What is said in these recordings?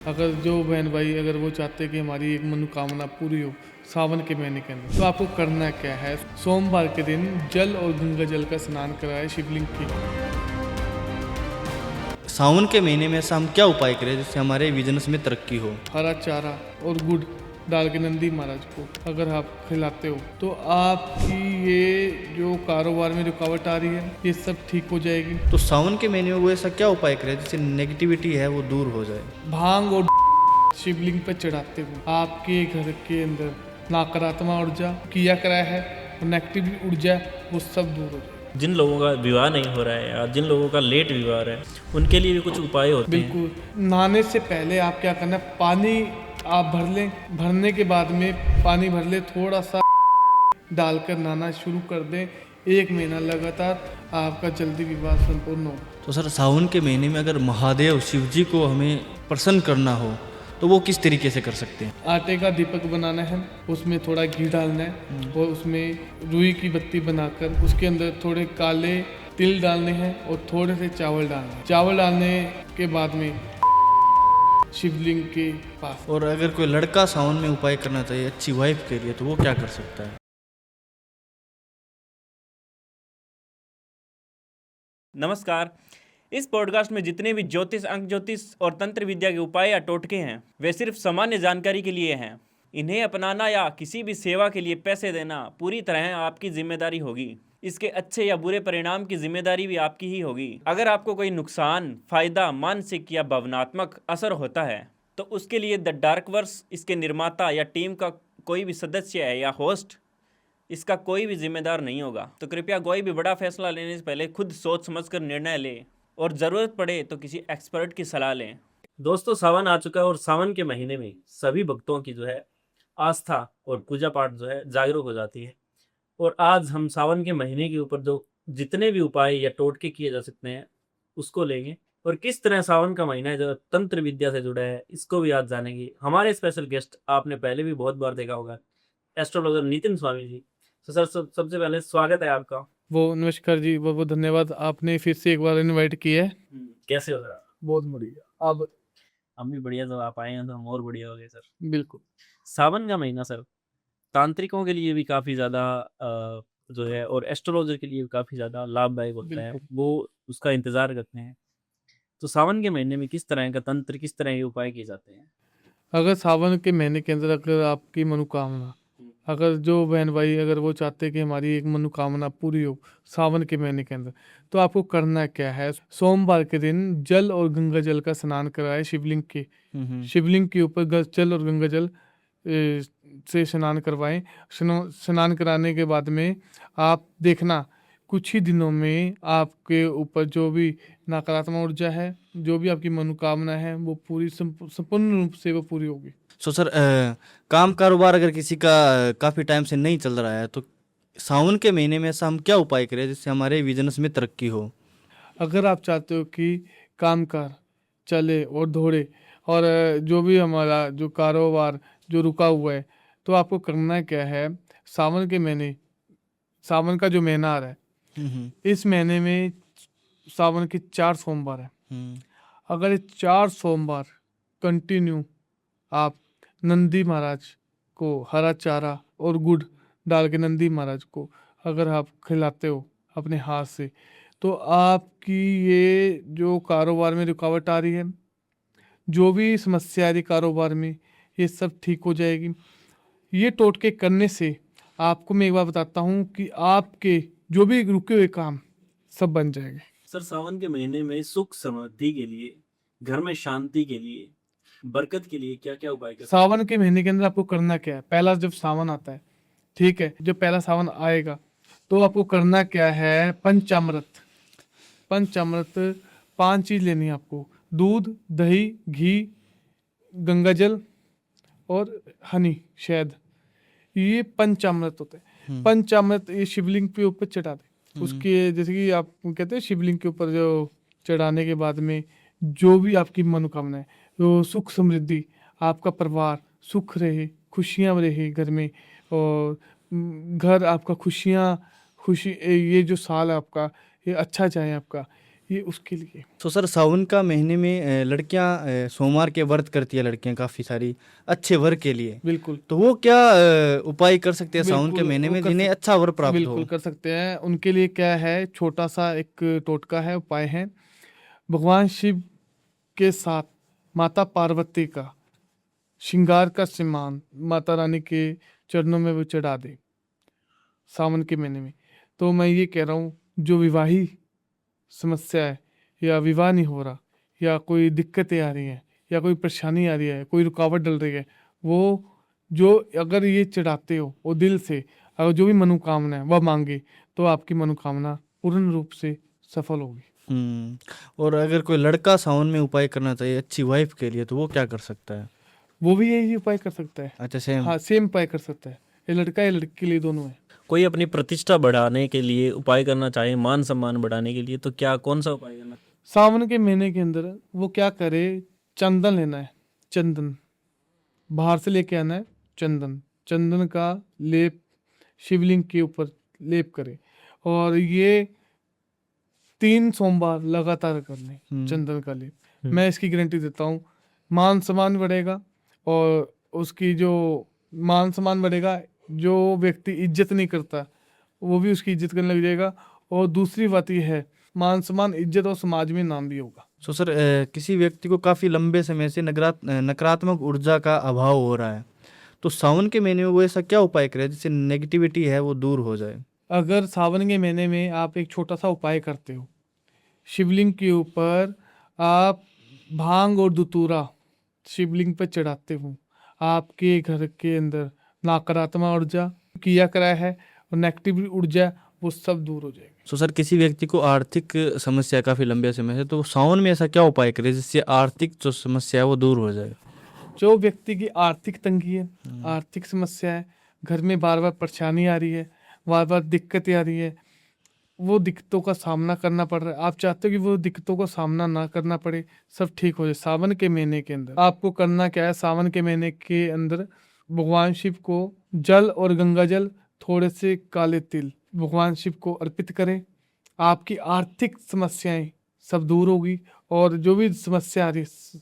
अगर जो बहन भाई अगर वो चाहते हैं कि हमारी एक मनोकामना पूरी हो सावन के महीने के अंदर, तो आपको करना क्या है। सोमवार के दिन जल और गंगा जल का स्नान कराए शिवलिंग की। सावन के महीने में ऐसा हम क्या उपाय करें जिससे हमारे बिजनेस में तरक्की हो। हरा चारा और गुड़ डाल के नंदी महाराज को अगर आप खिलाते हो तो आपकी ये जो कारोबार में रुकावट आ रही है ये सब ठीक हो जाएगी। तो सावन के महीने में वो ऐसा क्या उपाय करें जिससे नेगेटिविटी है वो दूर हो जाए। भांग और शिवलिंग पर चढ़ाते हो आपके घर के अंदर नकारात्मक ऊर्जा किया कराया है और नेगेटिव ऊर्जा वो सब दूर हो जाए। जिन लोगों का विवाह नहीं हो रहा है या जिन लोगों का लेट विवाह है उनके लिए भी कुछ उपाय होते हैं। बिल्कुल, नहाने से पहले आप क्या करना है, पानी आप भर लें, भरने के बाद में पानी भर ले, थोड़ा सा डालकर नहाना शुरू कर दें। 1 महीना लगातार आपका जल्दी विवाह संपूर्ण हो। तो सर सावन के महीने में अगर महादेव शिव जी को हमें प्रसन्न करना हो तो वो किस तरीके से कर सकते हैं। आटे का दीपक बनाना है, उसमें थोड़ा घी डालना है और उसमें रुई की बत्ती बनाकर उसके अंदर थोड़े काले तिल डालने हैं और थोड़े से चावल डालने हैं। चावल डालने के बाद में शिवलिंग के पास। और अगर कोई लड़का सावन में उपाय करना चाहिए अच्छी वाइफ के लिए तो वो क्या कर सकता है। नमस्कार। इस पॉडकास्ट में जितने भी ज्योतिष, अंक ज्योतिष और तंत्र विद्या के उपाय या टोटके हैं वे सिर्फ सामान्य जानकारी के लिए हैं। इन्हें अपनाना या किसी भी सेवा के लिए पैसे देना पूरी तरह आपकी जिम्मेदारी होगी। इसके अच्छे या बुरे परिणाम की जिम्मेदारी भी आपकी ही होगी। अगर आपको कोई नुकसान, फायदा, मानसिक या भावनात्मक असर होता है तो उसके लिए द डार्क वर्स, इसके निर्माता या टीम का कोई भी सदस्य है या होस्ट, इसका कोई भी जिम्मेदार नहीं होगा। तो कृपया कोई भी बड़ा फैसला लेने से पहले खुद सोच समझकर निर्णय लें और ज़रूरत पड़े तो किसी एक्सपर्ट की सलाह लें। दोस्तों, सावन आ चुका है और सावन के महीने में सभी भक्तों की जो है आस्था और पूजा पाठ जो है जागरूक हो जाती है। और आज हम सावन के महीने के ऊपर जो जितने भी उपाय या टोटके किए जा सकते हैं उसको लेंगे और किस तरह सावन का महीना है जो तंत्र विद्या से जुड़ा है इसको भी आज जानेंगे। हमारे स्पेशल गेस्ट आपने पहले भी बहुत बार देखा होगा, एस्ट्रोलॉजर नितिन स्वामी जी। तो सर सबसे पहले स्वागत है आपका। वो नमस्कार जी, बहुत बहुत धन्यवाद, आपने फिर से एक बार इनवाइट किया है। कैसे हो सर आप? बहुत बढ़िया। अब हम भी बढ़िया, जब आप आए हैं तो हम और बढ़िया हो गए सर। बिल्कुल। सावन का महीना सर तांत्रिकों के लिए भी काफ़ी ज़्यादा जो है और एस्ट्रोलॉजर के लिए भी काफ़ी ज़्यादा लाभदायक होता है, वो उसका इंतज़ार करते हैं। तो सावन के महीने में किस तरह का तंत्र, किस तरह के उपाय किए जाते हैं। अगर सावन के महीने के अंदर अगर आपकी मनोकामना, अगर जो बहन भाई अगर वो चाहते हैं कि हमारी एक मनोकामना पूरी हो सावन के महीने के अंदर, तो आपको करना क्या है। सोमवार के दिन जल और गंगा जल का स्नान कराए शिवलिंग के। शिवलिंग के ऊपर जल और गंगा जल से स्नान करवाएं। स्नान कराने के बाद में आप देखना कुछ ही दिनों में आपके ऊपर जो भी नकारात्मक ऊर्जा है, जो भी आपकी मनोकामना है, वो पूरी संपूर्ण रूप से वो पूरी होगी। सो सर काम कारोबार अगर किसी का काफ़ी टाइम से नहीं चल रहा है तो सावन के महीने में ऐसा हम क्या उपाय करें जिससे हमारे बिजनेस में तरक्की हो। अगर आप चाहते हो कि कामकाज चले और दौड़े और जो भी हमारा जो कारोबार जो रुका हुआ है, तो आपको करना क्या है। सावन के महीने, सावन का जो महीना आ रहा है, इस महीने में सावन के 4 सोमवार है। अगर ये 4 सोमवार कंटिन्यू आप नंदी महाराज को हरा चारा और गुड़ डाल के नंदी महाराज को अगर आप खिलाते हो अपने हाथ से, तो आपकी ये जो कारोबार में रुकावट आ रही है, जो भी समस्या आ रही कारोबार में, ये सब ठीक हो जाएगी। ये टोटके करने से आपको मैं एक बार बताता हूँ कि आपके जो भी रुके हुए काम सब बन जाएंगे। सर सावन के महीने में सुख समृद्धि के लिए, घर में शांति के लिए, बरकत के लिए क्या क्या उपाय कर सकते हैं? सावन के महीने के अंदर आपको करना क्या है। पहला जब सावन आता है, ठीक है, जब पहला सावन आएगा तो आपको करना क्या है। पंचामृत, पंचामृत 5 चीज लेनी है आपको। दूध, दही, घी, गंगा जल और हनी, शहद, ये पंचामृत होते हैं। पंचामृत ये शिवलिंग के ऊपर चढ़ा दे। उसके जैसे कि आप कहते हैं शिवलिंग के ऊपर जो चढ़ाने के बाद में जो भी आपकी मनोकामना है, तो सुख समृद्धि, आपका परिवार सुख रहे, खुशियाँ रहे घर में, और घर आपका खुशियाँ खुशी, ये जो साल है आपका ये अच्छा जाए आपका, ये उसके लिए। तो सर सावन का महीने में लड़कियां सोमवार के व्रत करती है, लड़कियां काफ़ी सारी अच्छे वर के लिए। बिल्कुल तो वो क्या उपाय कर सकते हैं सावन के बिल्कुल महीने वो में कर जिन्हें सक अच्छा वर प्राप्त बिल्कुल हो? कर सकते हैं। उनके लिए क्या है, छोटा सा एक टोटका है, उपाय है। भगवान शिव के साथ माता पार्वती का श्रृंगार का सामान माता रानी के चरणों में वो चढ़ा दे सावन के महीने में। तो मैं ये कह रहा हूँ, जो विवाही समस्या है या विवाह नहीं हो रहा या कोई दिक्कतें आ रही हैं या कोई परेशानी आ रही है, कोई रुकावट डल रही है, वो जो अगर ये चढ़ाते हो वो दिल से, अगर जो भी मनोकामना है वह मांगे, तो आपकी मनोकामना पूर्ण रूप से सफल होगी। और अगर कोई लड़का सावन में उपाय करना चाहिए अच्छी वाइफ के लिए, तो वो क्या कर सकता है? वो भी यही उपाय कर सकता है। अच्छा, सेम। हाँ, सेम उपाय कर सकता है। ये लड़का या लड़की के लिए दोनों है। कोई अपनी प्रतिष्ठा बढ़ाने के लिए उपाय करना चाहे, मान सम्मान बढ़ाने के लिए, तो क्या कौन सा उपाय करना? सावन के महीने के अंदर वो क्या करे, चंदन लेना है। चंदन बाहर से लेके आना है। चंदन का लेप शिवलिंग के ऊपर लेप करे, और ये 3 सोमवार लगातार करने चंदन का लेप। मैं इसकी गारंटी देता हूँ, मान सम्मान बढ़ेगा, और उसकी जो मान सम्मान बढ़ेगा, जो व्यक्ति इज्जत नहीं करता वो भी उसकी इज्जत करने लग जाएगा। और दूसरी बात यह है, मान सम्मान, इज्जत और समाज में नाम भी होगा। सो सर किसी व्यक्ति को काफ़ी लंबे समय से नकारात्मक ऊर्जा का अभाव हो रहा है, तो सावन के महीने में वो ऐसा क्या उपाय करे जिससे नेगेटिविटी है वो दूर हो जाए? अगर सावन के महीने में आप एक छोटा सा उपाय करते हो, शिवलिंग के ऊपर आप भांग और धतूरा शिवलिंग पर चढ़ाते हो, आपके घर के अंदर नकारात्मक ऊर्जा किया कराया है और नेगेटिव ऊर्जा वो सब दूर हो जाएगी। सो सर किसी व्यक्ति को आर्थिक समस्या काफ़ी लंबे समय से, तो सावन में ऐसा क्या उपाय करे जिससे आर्थिक जो समस्या है वो दूर हो जाए? जो व्यक्ति की आर्थिक तंगी है, आर्थिक समस्या है, घर में बार बार परेशानी आ रही है, बार बार दिक्कतें आ रही है, वो दिक्कतों का सामना करना पड़ रहा है, आप चाहते हो कि वो दिक्कतों का सामना ना करना पड़े, सब ठीक हो जाए। सावन के महीने के अंदर आपको करना क्या है, सावन के महीने के अंदर भगवान शिव को जल और गंगा जल, थोड़े से काले तिल भगवान शिव को अर्पित करें। आपकी आर्थिक समस्याएं सब दूर होगी, और जो भी समस्या आ रही है,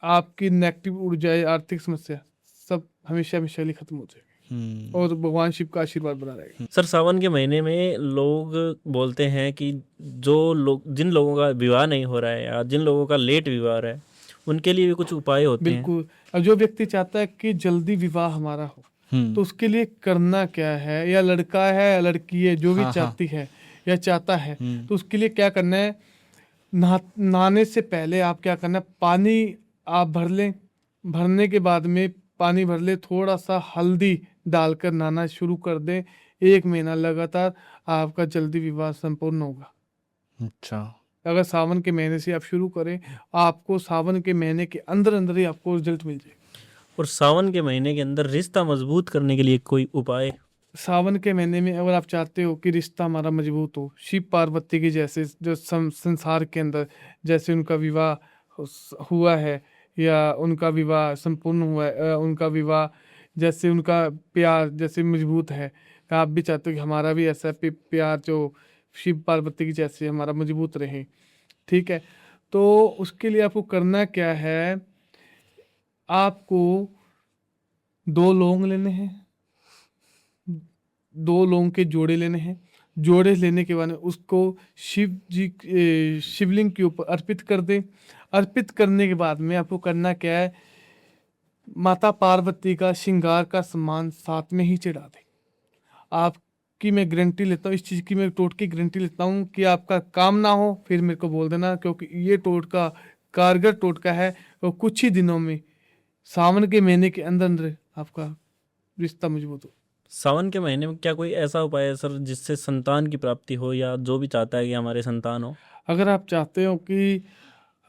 आपकी नेगेटिव ऊर्जा, आर्थिक समस्या सब हमेशा हमेशा लिए खत्म हो जाएगी, और भगवान शिव का आशीर्वाद बना रहेगा। सर सावन के महीने में लोग बोलते हैं कि जिन लोगों का विवाह नहीं हो रहा है या जिन लोगों का लेट विवाह है, उनके लिए भी कुछ उपाय होते हैं? बिल्कुल। और जो व्यक्ति चाहता है कि जल्दी विवाह हमारा हो, तो उसके लिए करना क्या है, या लड़का है या लड़की है, जो भी चाहती है या चाहता है, तो उसके लिए क्या करना है, नहाने से पहले आप क्या करना है, पानी आप भर लें। भरने के बाद में पानी भर ले, थोड़ा सा हल्दी डालकर नहाना शुरू कर दें। 1 महीना लगातार आपका जल्दी विवाह संपूर्ण होगा। अच्छा। अगर सावन के महीने से आप शुरू करें, आपको सावन के महीने के अंदर अंदर ही आपको रिजल्ट मिल जाएगा। और सावन के महीने के अंदर रिश्ता मजबूत करने के लिए कोई उपाय? सावन के महीने में अगर आप चाहते हो कि रिश्ता हमारा मजबूत हो, शिव पार्वती की जैसे जो संसार के अंदर जैसे उनका विवाह हुआ है, या उनका विवाह संपूर्ण हुआ है, उनका विवाह जैसे उनका प्यार जैसे मजबूत है, आप भी चाहते हो कि हमारा भी ऐसा प्यार जो शिव पार्वती की जैसे हमारा मजबूत रहे। ठीक है, तो उसके लिए आपको करना क्या है, आपको 2 लौंग लेने हैं, 2 लौंग के जोड़े लेने हैं। जोड़े लेने के बाद में उसको शिवलिंग के ऊपर अर्पित कर दें। अर्पित करने के बाद में आपको करना क्या है, माता पार्वती का श्रृंगार का सामान साथ में ही चढ़ा दें। आपकी मैं गारंटी लेता हूँ, इस चीज़ की मैं टोटके गारंटी लेता हूँ कि आपका काम ना हो फिर मेरे को बोल देना, क्योंकि ये टोटका कारगर टोटका है, और कुछ ही दिनों में सावन के महीने के अंदर अंदर आपका रिश्ता मजबूत हो। सावन के महीने में क्या कोई ऐसा उपाय है सर जिससे संतान की प्राप्ति हो, या जो भी चाहता है कि हमारे संतान हो? अगर आप चाहते हो कि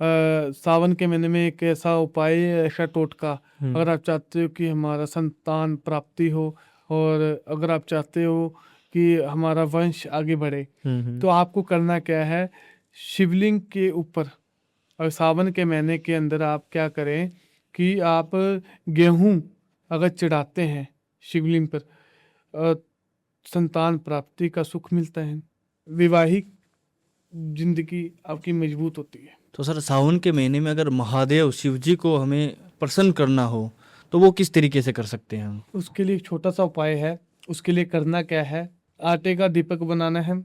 सावन के महीने में एक ऐसा उपाय, ऐसा टोटका, अगर आप चाहते हो कि हमारा संतान प्राप्ति हो, और अगर आप चाहते हो कि हमारा वंश आगे बढ़े, तो आपको करना क्या है, शिवलिंग के ऊपर, और सावन के महीने के अंदर आप क्या करें कि आप गेहूं अगर चढ़ाते हैं शिवलिंग पर, संतान प्राप्ति का सुख मिलता है। विवाहिक जिंदगी आपकी मजबूत होती है। तो सर सावन के महीने में अगर महादेव शिव जी को हमें प्रसन्न करना हो तो वो किस तरीके से कर सकते हैं हम? उसके लिए एक छोटा सा उपाय है। उसके लिए करना क्या है, आटे का दीपक बनाना है।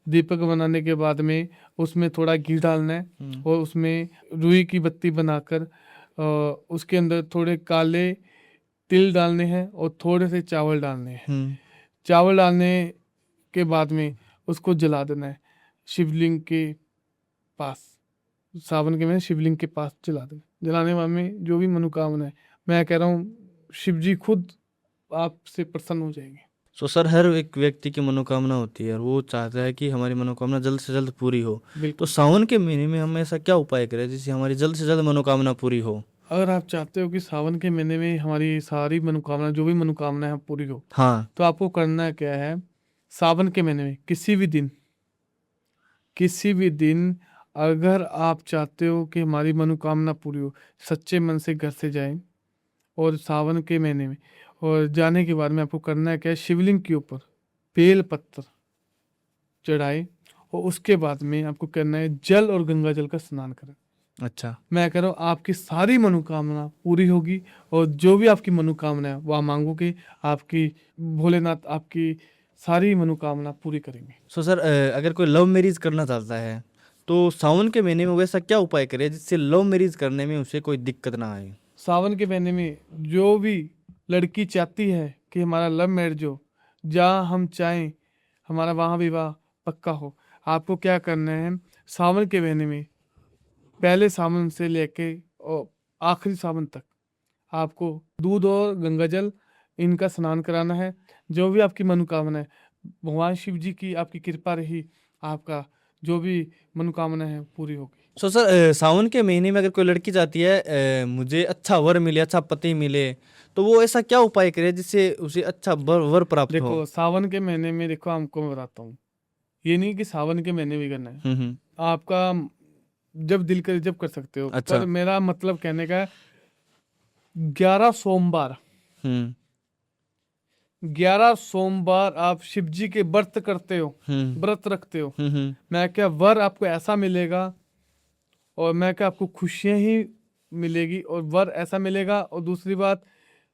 दीपक बनाने के बाद में उसमें थोड़ा घी डालना है और उसमें रुई की बत्ती बनाकर उसके अंदर थोड़े काले तिल डालने हैं और थोड़े से चावल डालने हैं। चावल डालने के बाद में उसको जला देना है शिवलिंग के पास। सावन के महीने शिवलिंग के पास जला देना। जलाने बाद में जो भी मनोकामना है, मैं कह रहा हूँ शिव जी खुद आपसे प्रसन्न हो जाएंगे। तो सर हर एक व्यक्ति की मनोकामना होती है और वो चाहता है कि हमारी मनोकामना जल्द से जल्द पूरी हो। तो बिल्कुल। सावन के महीने में हम ऐसा क्या उपाय करें जिससे हमारी जल्द से जल्द मनोकामना पूरी हो? अगर आप चाहते हो कि सावन के महीने में हमारी सारी मनोकामना, जो भी मनोकामना है पूरी हो, हाँ। तो आपको करना क्या है, सावन के महीने में किसी भी दिन अगर आप चाहते हो कि हमारी मनोकामना पूरी हो, सच्चे मन से घर से जाएं और सावन के महीने में, और जाने के बाद में आपको करना है क्या है, शिवलिंग के ऊपर बेल पत्थर चढ़ाए और उसके बाद में आपको करना है जल और गंगा जल का स्नान करें। अच्छा। मैं कह रहा हूँ आपकी सारी मनोकामना पूरी होगी और जो भी आपकी मनोकामना है वह मांगोगे, आपकी भोलेनाथ आपकी सारी मनोकामना पूरी करेंगे। सो सर अगर कोई लव मैरिज करना चाहता है तो सावन के महीने में वैसा क्या उपाय करे जिससे लव मैरिज करने में उसे कोई दिक्कत ना आए? सावन के महीने में जो भी लड़की चाहती है कि हमारा लव मैरिज हो, जहाँ हम चाहें हमारा वहाँ विवाह पक्का हो, आपको क्या करना है, सावन के महीने में पहले सावन से लेके और आखिरी सावन तक आपको दूध और गंगा जल इनका स्नान कराना है। जो भी आपकी मनोकामना है, भगवान शिव जी की आपकी कृपा रही, आपका जो भी मनोकामना है पूरी होगी। सो सर सावन के महीने में अगर कोई लड़की चाहती है मुझे अच्छा वर मिले, अच्छा पति मिले, तो वो ऐसा क्या उपाय करे जिससे उसे अच्छा वर प्राप्त हो? देखो सावन के महीने में, देखो आपको मैं बताता हूँ, ये नहीं कि सावन के महीने भी करना है, आपका जब दिल करे जब कर सकते हो। अच्छा। पर मेरा मतलब कहने का है 11 सोमवार, हम्म 11 सोमवार आप शिव जी के व्रत करते हो, हम्म व्रत रखते हो, हम्म मैं क्या वर आपको ऐसा मिलेगा और मैं क्या आपको खुशियां ही मिलेगी और वर ऐसा मिलेगा। और दूसरी बात,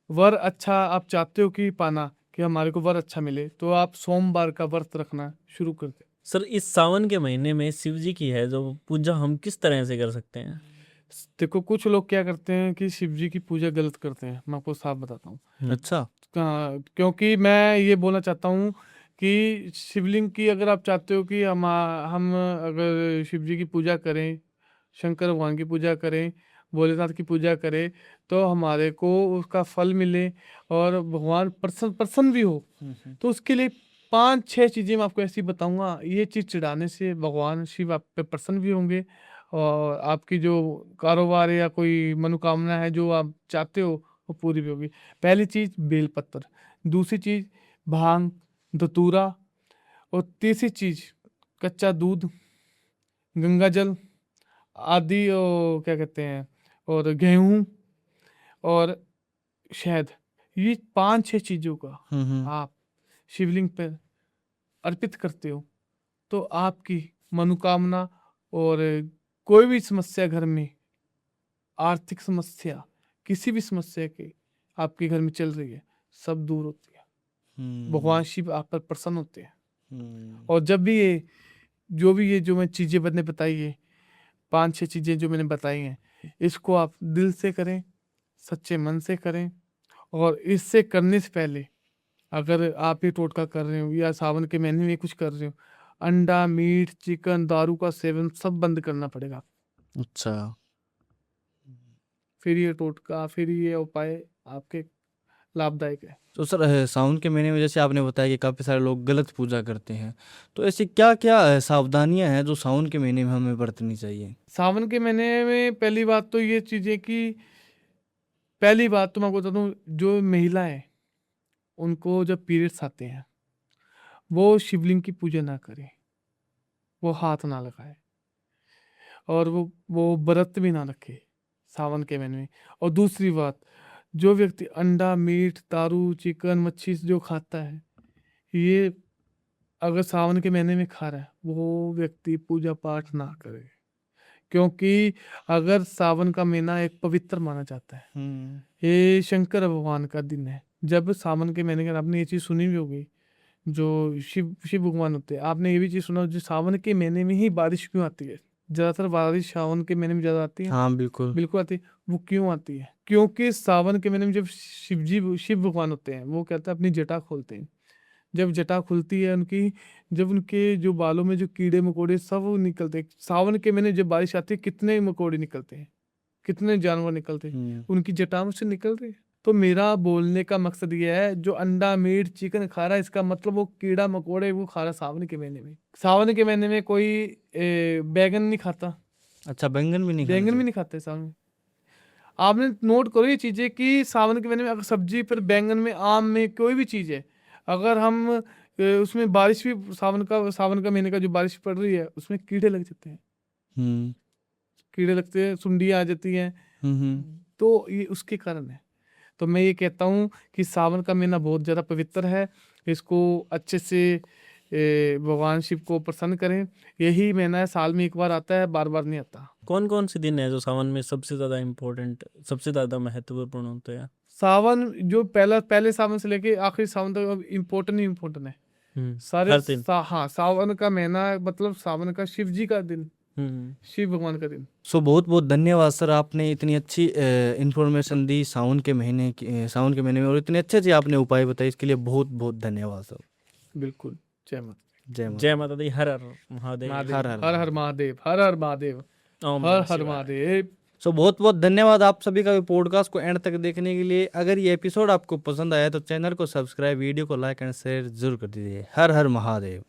वर अच्छा आप चाहते हो कि पाना, कि हमारे को वर अच्छा मिले, तो आप सोमवार का व्रत रखना शुरू कर दे। सर इस सावन के महीने में शिव जी की है जो पूजा, हम किस तरह से कर सकते हैं? देखो कुछ लोग क्या करते हैं कि शिव जी की पूजा गलत करते हैं, मैं आपको साफ बताता हूँ। अच्छा। क्योंकि मैं ये बोलना चाहता हूँ कि शिवलिंग की अगर आप चाहते हो कि हम अगर शिव जी की पूजा करें, शंकर भगवान की पूजा करें, भोलेनाथ की पूजा करें, तो हमारे को उसका फल मिले और भगवान प्रसन्न प्रसन्न भी हो, तो उसके लिए 5-6 चीज़ें मैं आपको ऐसी बताऊंगा। ये चीज़ चढ़ाने से भगवान शिव आप पे प्रसन्न भी होंगे और आपकी जो कारोबार है या कोई मनोकामना है जो आप चाहते हो वो पूरी भी होगी। पहली चीज़ बेलपत्र, दूसरी चीज़ भांग धतूरा, और तीसरी चीज़ कच्चा दूध, गंगा जल आदि, और क्या कहते हैं, और गेहूं और शहद। ये 5-6 चीज़ों का आप शिवलिंग पर अर्पित करते हो, तो आपकी मनोकामना और कोई भी समस्या घर में, आर्थिक समस्या, किसी भी समस्या के आपके घर में चल रही है, सब दूर होती है। भगवान शिव आप पर प्रसन्न होते हैं। और जब भी ये जो मैं चीज़ें मैंने बताई है, 5-6 चीज़ें जो मैंने बताई हैं, इसको आप दिल से करें, सच्चे मन से करें। और इससे करने से पहले अगर आप ये टोटका कर रहे हो या सावन के महीने में कुछ कर रहे हो, अंडा मीट चिकन दारू का सेवन सब बंद करना पड़ेगा। अच्छा। फिर ये टोटका, फिर ये उपाय आपके लाभदायक है। तो सर सावन के महीने में जैसे आपने बताया कि काफ़ी सारे लोग गलत पूजा करते हैं, तो ऐसी क्या क्या सावधानियां हैं जो सावन के महीने में हमें बरतनी चाहिए? सावन के महीने में पहली बात तो ये चीज़ें कि, पहली बात तो मैं आपको बता दूं, जो महिलाएं उनको जब पीरियड्स आते हैं वो शिवलिंग की पूजा ना करें, वो हाथ ना लगाए और वो व्रत भी ना रखे सावन के महीने में। और दूसरी बात, जो व्यक्ति अंडा मीट दारू चिकन मच्छी जो खाता है, ये अगर सावन के महीने में खा रहा है वो व्यक्ति पूजा पाठ ना करे, क्योंकि अगर सावन का महीना एक पवित्र माना जाता है, ये शंकर भगवान का दिन है। जब सावन के महीने के, आपने ये चीज़ सुनी भी होगी, जो शिव भगवान होते हैं, आपने ये भी चीज़ सुना जो सावन के महीने में ही बारिश क्यों आती है, ज़्यादातर बारिश सावन के महीने में ज़्यादा आती है। हाँ बिल्कुल। बिल्कुल आती है। वो क्यों आती है? क्योंकि सावन के महीने में जब शिव भगवान होते हैं, वो कहते हैं अपनी जटा खोलते हैं। जब जटा खुलती है उनकी, जब उनके जो बालों में जो कीड़े मकोड़े सब निकलते हैं, सावन के महीने जब बारिश आती है कितने मकोड़े निकलते हैं, कितने जानवर निकलते हैं, उनकी जटाओं से निकल रहे हैं। तो मेरा बोलने का मकसद ये है, जो अंडा मीट चिकन खा रहा है, इसका मतलब वो कीड़ा मकोड़े वो खा रहा है सावन के महीने में। सावन के महीने में कोई बैगन नहीं खाता, अच्छा बैंगन भी नहीं खाना बैंगन भी चाहिए। नहीं खाते सावन में। आपने नोट करो ये चीज़ें कि सावन के महीने में अगर सब्जी पर बैंगन में आम में कोई भी चीज़ है, अगर हम उसमें बारिश भी सावन का महीने का जो बारिश पड़ रही है उसमें कीड़े लग जाते हैं, हम्म कीड़े लगते हैं, सुंडियाँ आ जाती हैं, तो ये उसके कारण है। तो मैं ये कहता हूँ कि सावन का महीना बहुत ज़्यादा पवित्र है, इसको अच्छे से भगवान शिव को प्रसन्न करें। यही महीना है, साल में एक बार आता है, बार बार नहीं आता। कौन कौन से दिन है जो सावन में सबसे ज़्यादा इम्पोर्टेंट, सबसे ज़्यादा महत्वपूर्ण होते हैं? सावन जो पहले सावन से लेके आखिरी सावन तक इम्पोर्टेंट ही इम्पोर्टेंट है सारे। हर दिन। हाँ, सावन का महीना मतलब सावन का शिव जी का दिन, शिव भगवान का दिन। सो बहुत बहुत धन्यवाद सर, आपने इतनी अच्छी इन्फॉर्मेशन दी सावन के महीने में, और इतने अच्छे आपने उपाय बताए, इसके लिए बहुत बहुत धन्यवाद सर। बिल्कुल। जय माता, जय माता। जय माता दी। हर हर महादेव। हर हर महादेव, हर हर महादेव, ओम हर नमः हर शिवाय। महादेव। सो बहुत बहुत धन्यवाद आप सभी का पॉडकास्ट को एंड तक देखने के लिए। अगर ये एपिसोड आपको पसंद आया तो चैनल को सब्सक्राइब, वीडियो को लाइक एंड शेयर जरूर कर दीजिए। हर हर महादेव।